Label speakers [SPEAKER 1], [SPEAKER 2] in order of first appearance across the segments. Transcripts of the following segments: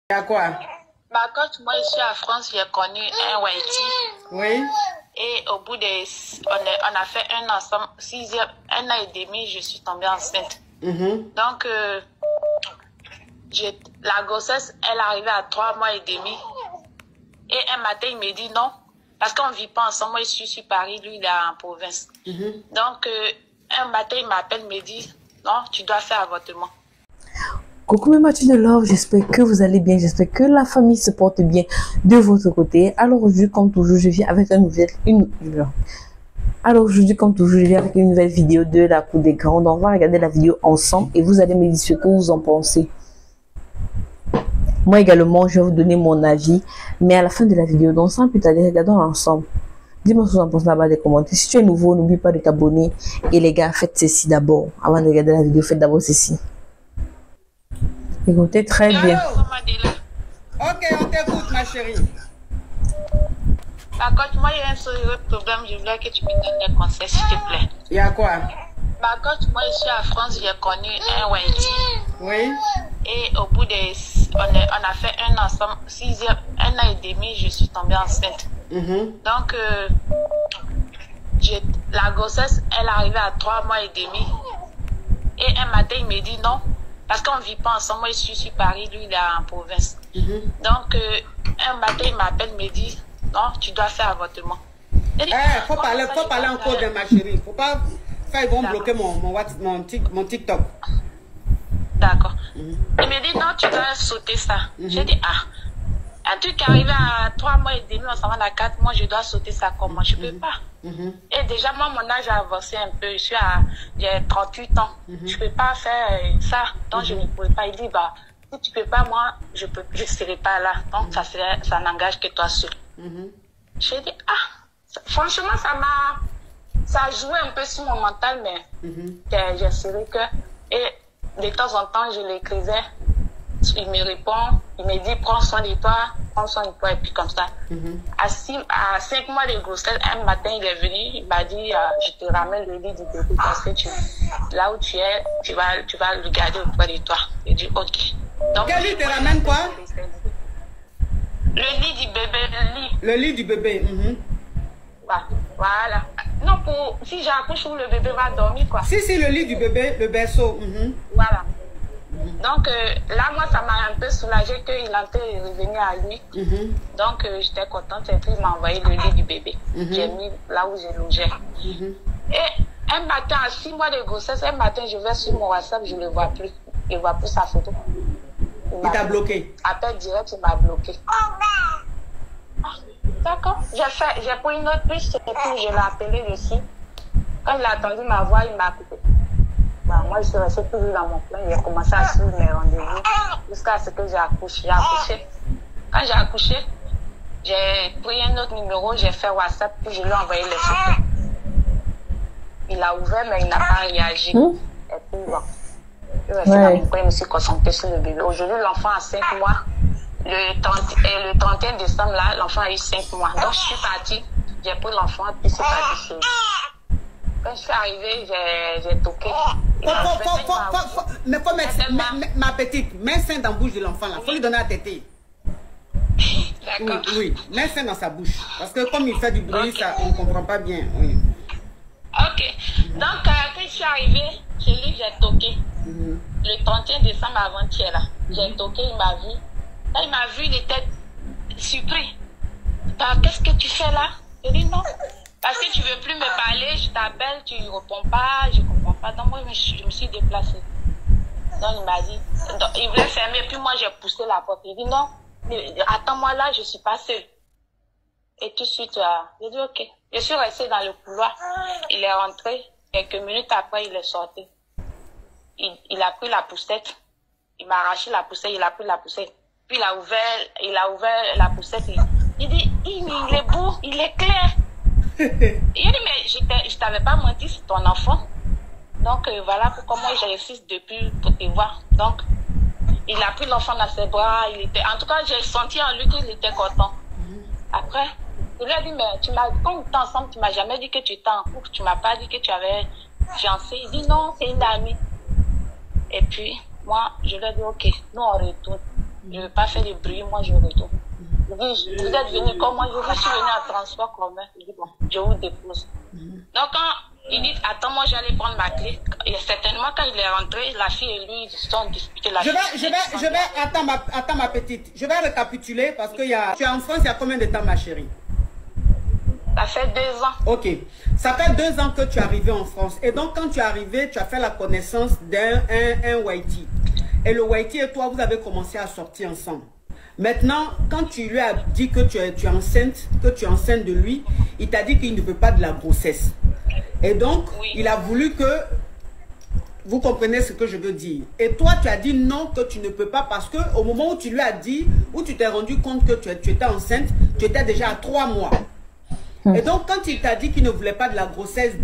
[SPEAKER 1] Il y a quoi?
[SPEAKER 2] Bah, quand moi, ici à France, j'ai connu un Whitey.
[SPEAKER 1] Oui.
[SPEAKER 2] Et au bout de... On a fait un an ensemble, 1 an et demi, je suis tombée enceinte. Donc, la grossesse, elle arrivait à 3 mois et demi. Et un matin, il me dit non. Parce qu'on ne vit pas ensemble. Moi, je suis sur Paris, lui, il est en province. Donc, un matin, il m'appelle, il me dit non, tu dois faire avortement.
[SPEAKER 3] Coucou mes matchs de love, j'espère que vous allez bien, j'espère que la famille se porte bien de votre côté. Alors aujourd'hui, comme toujours, je viens avec une nouvelle vidéo de la cour des grandes. On va regarder la vidéo ensemble et vous allez me dire ce que vous en pensez. Moi également, je vais vous donner mon avis, mais à la fin de la vidéo, donc sans plus tarder, regardons ensemble. Dis-moi ce que vous en pensez là-bas des commentaires. Si tu es nouveau, n'oublie pas de t'abonner. Et les gars, faites ceci d'abord. Avant de regarder la vidéo, faites d'abord ceci. Écoutez très bien.
[SPEAKER 1] Ok, on t'écoute, ma chérie.
[SPEAKER 2] Par contre, moi, il y a un seul problème. Je voulais que tu me donnes des conseils, s'il te plaît.
[SPEAKER 1] Il y a quoi?
[SPEAKER 2] Par contre, moi, ici à France, j'ai connu un Whitey.
[SPEAKER 1] Oui.
[SPEAKER 2] Et au bout de... On a fait un an ensemble, 1 an et demi, je suis tombée enceinte. Donc, la grossesse, elle arrivait à 3 mois et demi. Et un matin, il me dit non. Parce qu'on ne vit pas ensemble. Moi, je suis sur Paris, lui, il est en province. Donc, un matin, il m'appelle, il me dit non, tu dois faire avortement.
[SPEAKER 1] Faut parler encore de ma chérie. Faut pas faire, ils vont bloquer mon TikTok.
[SPEAKER 2] D'accord. Il me dit non, tu dois sauter ça. J'ai dit un truc qui arrive à 3 mois et demi, on s'en va à 4 mois, je dois sauter ça comment? Je peux pas. Et déjà, moi, mon âge a avancé un peu. J'ai 38 ans. Je peux pas faire ça. Donc, je ne pouvais pas. Il dit, bah, si tu peux pas, moi, je serai pas là. Donc, ça n'engage que toi seul. J'ai dit, franchement, ça a joué un peu sur mon mental, mais j'ai serré que. Et de temps en temps, je l'écrivais. Il me répond, il me dit prends soin de toi, et puis comme ça. À 5 mois de grossesse, un matin, il est venu, il m'a dit je te ramène le lit du bébé parce que là où tu es, tu vas le garder auprès de toi. J'ai dit ok. Donc,
[SPEAKER 1] Quel lit te ramène quoi?
[SPEAKER 2] Le lit du bébé,
[SPEAKER 1] le lit du bébé.
[SPEAKER 2] Voilà. Non, si j'accouche où le bébé va dormir quoi.
[SPEAKER 1] Si, le lit du bébé, le berceau.
[SPEAKER 2] Voilà. Donc là, moi, ça m'a un peu soulagé qu'il était revenu à lui. Donc j'étais contente et puis il m'a envoyé le lit du bébé. J'ai mis là où j'ai logé. Et un matin, à 6 mois de grossesse, un matin, je vais sur mon WhatsApp, je ne le vois plus. Je ne vois plus sa photo.
[SPEAKER 1] Il t'a bloqué?
[SPEAKER 2] Appel direct, il m'a bloqué. D'accord. J'ai pris une autre puce et puis je l'ai appelé dessus. Quand il a attendu ma voix, il m'a coupé. Bah, moi, je suis restée toujours dans mon plan. J'ai commencé à suivre mes rendez-vous jusqu'à ce que j'ai accouché. Quand j'ai accouché, j'ai pris un autre numéro, j'ai fait WhatsApp, puis je lui ai envoyé les photos. Il a ouvert, mais il n'a pas réagi. Et puis, bon, je suis restée dans mon coin, je me suis concentrée sur le bébé. Aujourd'hui, l'enfant a 5 mois. Le 31 décembre, là, l'enfant a eu 5 mois. Donc, je suis partie, j'ai pris l'enfant, puis c'est parti. Quand je suis arrivée, j'ai toqué.
[SPEAKER 1] Mais faut mettre, ma petite, mets sein dans la bouche de l'enfant là. Faut lui donner à téter.
[SPEAKER 2] D'accord.
[SPEAKER 1] Oui, mets sein dans sa bouche. Parce que comme il fait du bruit, ça, on ne comprend pas bien. Oui.
[SPEAKER 2] Ok. Donc, quand je suis arrivée, chez lui, j'ai toqué. Le 31 décembre avant-hier, là. J'ai toqué, il m'a vu. Quand il m'a vu, il était surpris. Qu'est-ce que tu fais là? J'ai dit non. Parce que tu ne veux plus me parler, je t'appelle, tu ne réponds pas, je ne comprends pas. Donc moi, je me suis déplacée. Donc il m'a dit, il voulait fermer, puis moi j'ai poussé la porte. Il dit non, attends-moi là, je ne suis pas seule. Et tout de suite, j'ai dit ok. Je suis restée dans le couloir. Il est rentré, quelques minutes après, il est sorti. Il a pris la poussette, il m'a arraché la poussette, il a pris la poussette. Puis il a ouvert la poussette. Il dit, il est beau, il est clair. Il dit, mais je t'avais pas menti, c'est ton enfant. Donc, voilà pourquoi moi, j'ai réussi depuis pour te voir. Donc, il a pris l'enfant dans ses bras. En tout cas, j'ai senti en lui qu'il était content. Après, il lui a dit, mais quand on était ensemble, tu m'as jamais dit que tu étais en couple. Tu m'as pas dit que tu avais fiancé. Il dit, non, c'est une amie. Et puis, moi, je lui ai dit, ok, nous, on retourne. Je ne veux pas faire de bruit, moi je retourne. Je dis, vous êtes venu comme moi, je suis venu en transport commun. Je dis, bon, je vous dépose. Donc quand il dit, attends, moi j'allais prendre ma clé. Et certainement quand il est rentré, la fille et lui, ils se sont disputés.
[SPEAKER 1] Attends ma petite, je vais récapituler parce que tu es en France il y a combien de temps ma chérie?
[SPEAKER 2] Ça fait 2 ans.
[SPEAKER 1] Ok, ça fait 2 ans que tu es arrivé en France. Et donc quand tu es arrivé, tu as fait la connaissance d'un Whitey. Et le Whitey et toi, vous avez commencé à sortir ensemble. Maintenant, quand tu lui as dit que tu es enceinte, de lui, il t'a dit qu'il ne veut pas de la grossesse. Et donc,
[SPEAKER 2] oui,
[SPEAKER 1] il a voulu que... Vous comprenez ce que je veux dire. Et toi, tu as dit non, que tu ne peux pas parce que au moment où tu lui as dit, où tu t'es rendu compte que tu étais enceinte, tu étais déjà à 3 mois. Et donc, quand il t'a dit qu'il ne voulait pas de la grossesse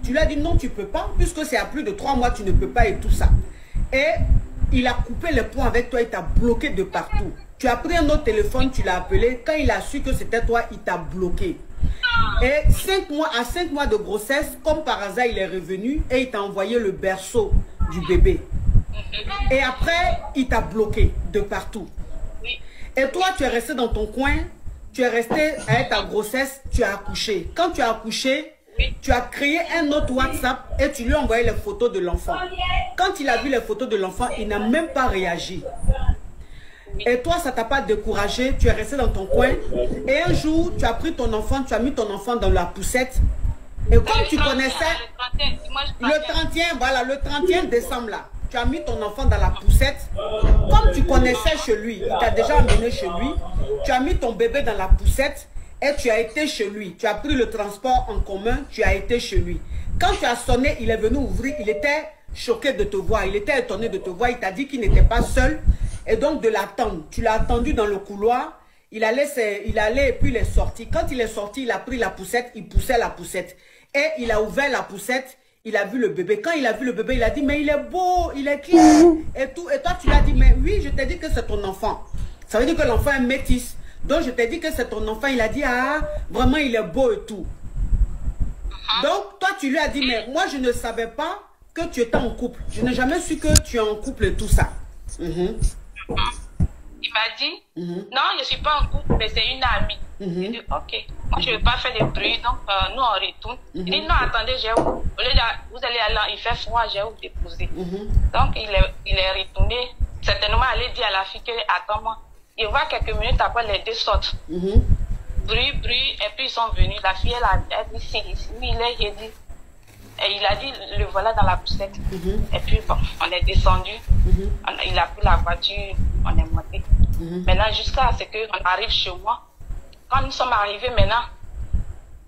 [SPEAKER 1] tu lui as dit non, tu ne peux pas, puisque c'est à plus de 3 mois, tu ne peux pas et tout ça. Et il a coupé les ponts avec toi, il t'a bloqué de partout. Tu as pris un autre téléphone, tu l'as appelé. Quand il a su que c'était toi, il t'a bloqué. Et à 5 mois de grossesse, comme par hasard, il est revenu et il t'a envoyé le berceau du bébé. Et après, il t'a bloqué de partout. Et toi, tu es resté dans ton coin, tu es resté avec ta grossesse, tu as accouché. Quand tu as accouché, tu as créé un autre WhatsApp et tu lui as envoyé les photos de l'enfant. Quand il a vu les photos de l'enfant, il n'a même pas réagi. Et toi, ça t'a pas découragé, tu es resté dans ton coin. Et un jour, tu as pris ton enfant, tu as mis ton enfant dans la poussette. Et comme tu connaissais, le 31 décembre là, tu as mis ton enfant dans la poussette. Comme tu connaissais chez lui, il t'a déjà emmené chez lui, tu as mis ton bébé dans la poussette et tu as été chez lui. Tu as pris le transport en commun, tu as été chez lui. Quand tu as sonné, il est venu ouvrir, il était choqué de te voir, il était étonné de te voir, il t'a dit qu'il n'était pas seul. Et donc de l'attendre. Tu l'as attendu dans le couloir. Il allait et puis il est sorti. Quand il est sorti, il a pris la poussette, il poussait la poussette. Et il a ouvert la poussette, il a vu le bébé. Quand il a vu le bébé, il a dit, mais il est beau, il est clair. Et tout. Et toi, tu l'as dit, mais oui, je t'ai dit que c'est ton enfant. Ça veut dire que l'enfant est métis. Donc je t'ai dit que c'est ton enfant. Il a dit, ah, vraiment, il est beau et tout. Donc toi, tu lui as dit, mais moi, je ne savais pas que tu étais en couple. Je n'ai jamais su que tu es en couple et tout ça.
[SPEAKER 2] Il m'a dit, non, je ne suis pas en couple, mais c'est une amie. J'ai dit, ok, moi je ne veux pas faire de bruit, donc nous on retourne. Il dit, non, attendez, vous allez aller, il fait froid, j'ai vous déposer. Donc il est retourné, certainement aller dire à la fille que, attends-moi, il voit quelques minutes après, les deux sortent. Bruit, et puis ils sont venus. La fille, elle a dit, si, oui, il est, j'ai dit. Et il a dit, le voilà dans la poussette. Et puis, bon, on est descendu. Il a pris la voiture, on est monté. Maintenant, jusqu'à ce qu'on arrive chez moi. Quand nous sommes arrivés maintenant,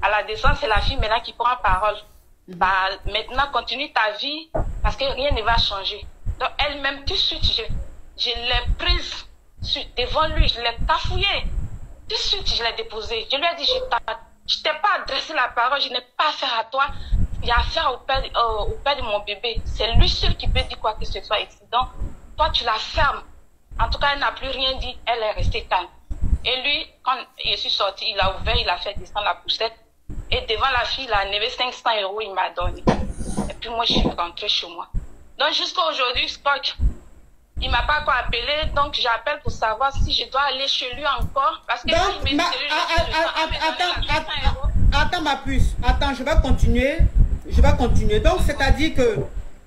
[SPEAKER 2] à la descente, c'est la fille maintenant qui prend parole. Bah, maintenant, continue ta vie, parce que rien ne va changer. Donc, elle-même, tout de suite, je l'ai prise devant lui, je l'ai cafouillée. Tout de suite, je l'ai déposée. Je lui ai dit, je t'ai pas adressé la parole, je n'ai pas affaire à toi. Il y a affaire au père de mon bébé. C'est lui seul qui peut dire quoi que ce soit ici. Donc, toi, tu la fermes. En tout cas, elle n'a plus rien dit. Elle est restée calme. Et lui, quand je suis sortie, il a ouvert, il a fait descendre la poussette. Et devant la fille, il a enlevé 500 €, il m'a donné. Et puis moi, je suis rentrée chez moi. Donc, jusqu'à aujourd'hui, Spock, il ne m'a pas encore appelé. Donc, j'appelle pour savoir si je dois aller chez lui encore. Parce que
[SPEAKER 1] donc,
[SPEAKER 2] si
[SPEAKER 1] attends ma puce. Attends, je vais continuer. Donc, c'est-à-dire que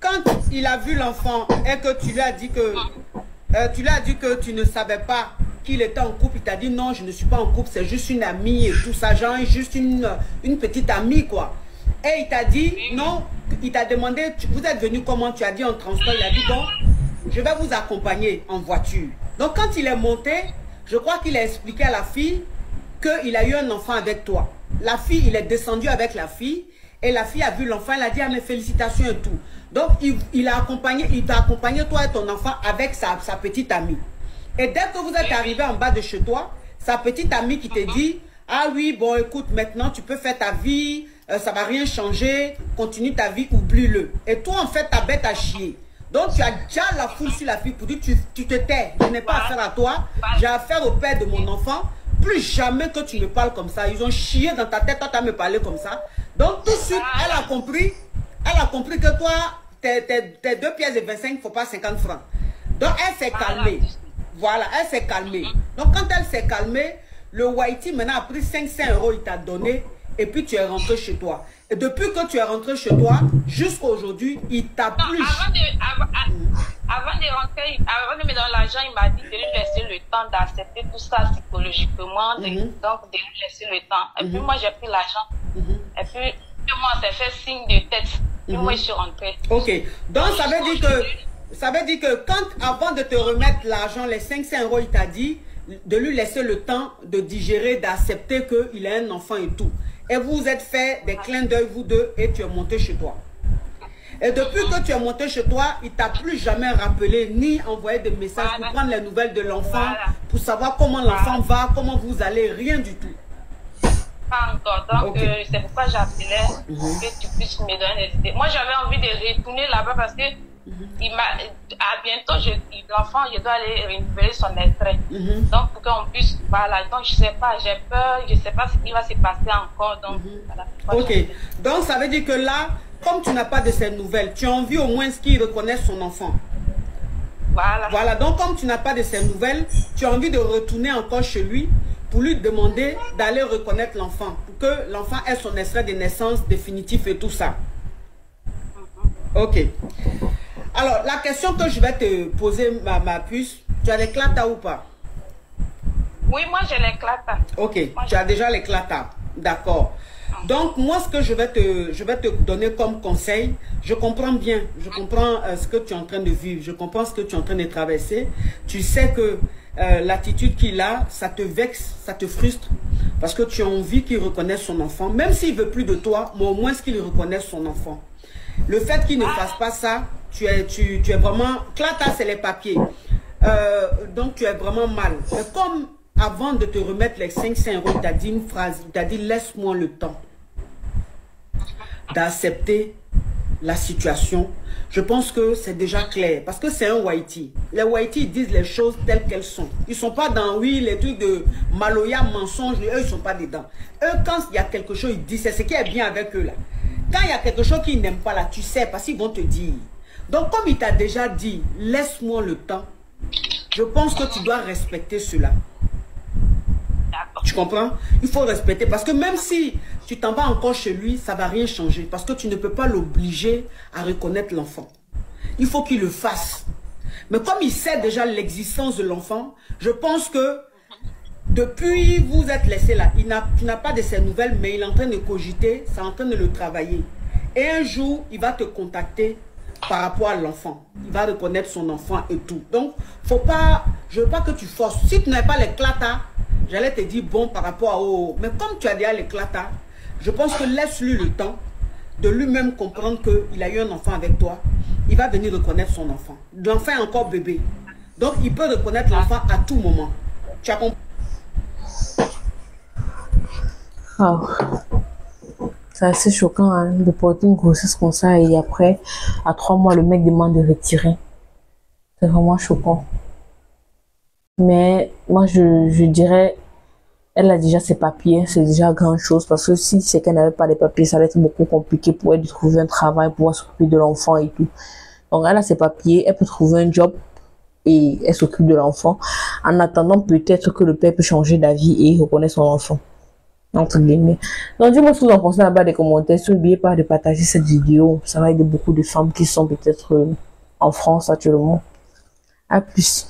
[SPEAKER 1] quand il a vu l'enfant et que tu lui as dit que tu ne savais pas qu'il était en couple, il t'a dit non, je ne suis pas en couple, c'est juste une amie et tout ça, genre juste une petite amie quoi. Et il t'a dit non, il t'a demandé, vous êtes venu comment? Tu as dit en transport, il a dit donc, je vais vous accompagner en voiture. Donc quand il est monté, je crois qu'il a expliqué à la fille qu'il a eu un enfant avec toi. La fille, il est descendu avec la fille. Et la fille a vu l'enfant, elle a dit, ah, mes félicitations et tout. Donc, il t'a accompagné, toi et ton enfant, avec sa petite amie. Et dès que vous êtes arrivé en bas de chez toi, sa petite amie qui te dit, ah oui, bon, écoute, maintenant, tu peux faire ta vie, ça va rien changer, continue ta vie, oublie-le. Et toi, en fait, ta bête à chier. Donc, tu as déjà la foule sur la fille pour dire, tu te tais, je n'ai pas affaire à toi, j'ai affaire au père de mon enfant. Plus jamais que tu me parles comme ça. Ils ont chié dans ta tête, toi, tu as me parlé comme ça. Donc, tout de suite, elle a compris que toi, tes 2 pièces de 25, il ne faut pas 50 francs. Donc, elle s'est calmée. Voilà, elle s'est calmée. Donc, quand elle s'est calmée, le Whitey maintenant a pris 500 €, il t'a donné, et puis tu es rentré chez toi. Et depuis que tu es rentré chez toi, jusqu'à aujourd'hui, il t'a plus...
[SPEAKER 2] Avant de rentrer, avant de me donner l'argent, il m'a dit de lui laisser le temps d'accepter tout ça psychologiquement, donc de lui laisser le temps. Et puis moi, j'ai pris l'argent. Et puis, moi, on s'est fait signe de tête. Et moi, je suis rentrée.
[SPEAKER 1] Ok. Donc, ça veut dire que quand, avant de te remettre l'argent, les 500 €, il t'a dit de lui laisser le temps de digérer, d'accepter qu'il a un enfant et tout. Et vous vous êtes fait des clins d'œil, vous deux, et tu es monté chez toi. Et depuis que tu es monté chez toi, il t'a plus jamais rappelé, ni envoyé des messages pour prendre les nouvelles de l'enfant, pour savoir comment l'enfant va, comment vous allez, rien du tout.
[SPEAKER 2] Pas encore. Donc, c'est pourquoi j'appelais que tu puisses me donner des idées. Moi, j'avais envie de retourner là-bas parce que à bientôt, l'enfant, je dois aller renouveler son extrait. Donc, pour qu'on puisse, voilà. Donc, je sais pas, j'ai peur, je sais pas ce qui va se passer encore. Donc, voilà.
[SPEAKER 1] Ok. Donc, ça veut dire que là, comme tu n'as pas de ces nouvelles, tu as envie au moins qu'il reconnaisse son enfant.
[SPEAKER 2] Voilà.
[SPEAKER 1] Voilà. Donc, comme tu n'as pas de ces nouvelles, tu as envie de retourner encore chez lui pour lui demander d'aller reconnaître l'enfant, pour que l'enfant ait son extrait de naissance définitif et tout ça. Ok. Alors, la question que je vais te poser, ma puce, tu as les clatas ou pas?
[SPEAKER 2] Oui, moi j'ai les clatas.
[SPEAKER 1] Ok, tu as déjà les clatas. D'accord. Donc, moi, ce que je vais te donner comme conseil, je comprends bien, je comprends ce que tu es en train de vivre, je comprends ce que tu es en train de traverser. Tu sais que l'attitude qu'il a, ça te vexe, ça te frustre, parce que tu as envie qu'il reconnaisse son enfant, même s'il ne veut plus de toi, mais au moins qu'il reconnaisse son enfant. Le fait qu'il ne fasse pas ça, tu es vraiment... Clata, c'est les papiers. Donc, tu es vraiment mal. Mais comme avant de te remettre les 500 €, il t'a dit une phrase, il t'a dit « Laisse-moi le temps d'accepter la situation », je pense que c'est déjà clair. Parce que c'est un Whitey. Les Whitey disent les choses telles qu'elles sont. Ils ne sont pas dans, oui, les trucs de maloya, mensonges, eux, ils ne sont pas dedans. Eux, quand il y a quelque chose, ils disent, c'est ce qui est bien avec eux là. Quand il y a quelque chose qu'ils n'aiment pas là, tu sais, parce qu'ils vont te dire. Donc, comme il t'a déjà dit, laisse-moi le temps, je pense que tu dois respecter cela. Tu comprends? Il faut respecter. Parce que même si tu t'en vas encore chez lui, ça ne va rien changer. Parce que tu ne peux pas l'obliger à reconnaître l'enfant. Il faut qu'il le fasse. Mais comme il sait déjà l'existence de l'enfant, je pense que depuis vous êtes laissé là, tu n'as pas de ses nouvelles, mais il est en train de cogiter, c'est en train de le travailler. Et un jour, il va te contacter par rapport à l'enfant. Il va reconnaître son enfant et tout. Donc, faut pas, je ne veux pas que tu forces. Si tu n'as pas les clatas, j'allais te dire bon par rapport à... Oh, mais comme tu as déjà les clatas, je pense que laisse-lui le temps de lui-même comprendre qu'il a eu un enfant avec toi. Il va venir reconnaître son enfant. L'enfant est encore bébé. Donc, il peut reconnaître l'enfant à tout moment. Tu as compris?
[SPEAKER 3] Oh. C'est assez choquant hein, de porter une grossesse comme ça et après, à 3 mois, le mec demande de retirer. C'est vraiment choquant. Mais moi, je dirais, elle a déjà ses papiers, c'est déjà grand chose parce que si c'est qu'elle n'avait pas les papiers, ça allait être beaucoup compliqué pour elle de trouver un travail, pour pouvoir s'occuper de l'enfant et tout. Donc, elle a ses papiers, elle peut trouver un job et elle s'occupe de l'enfant. En attendant, peut-être que le père peut changer d'avis et reconnaître son enfant. Entre guillemets. Donc, dis-moi ce que vous en pensez là-bas des commentaires. N'oubliez pas de partager cette vidéo. Ça va aider beaucoup de femmes qui sont peut-être en France actuellement. À plus.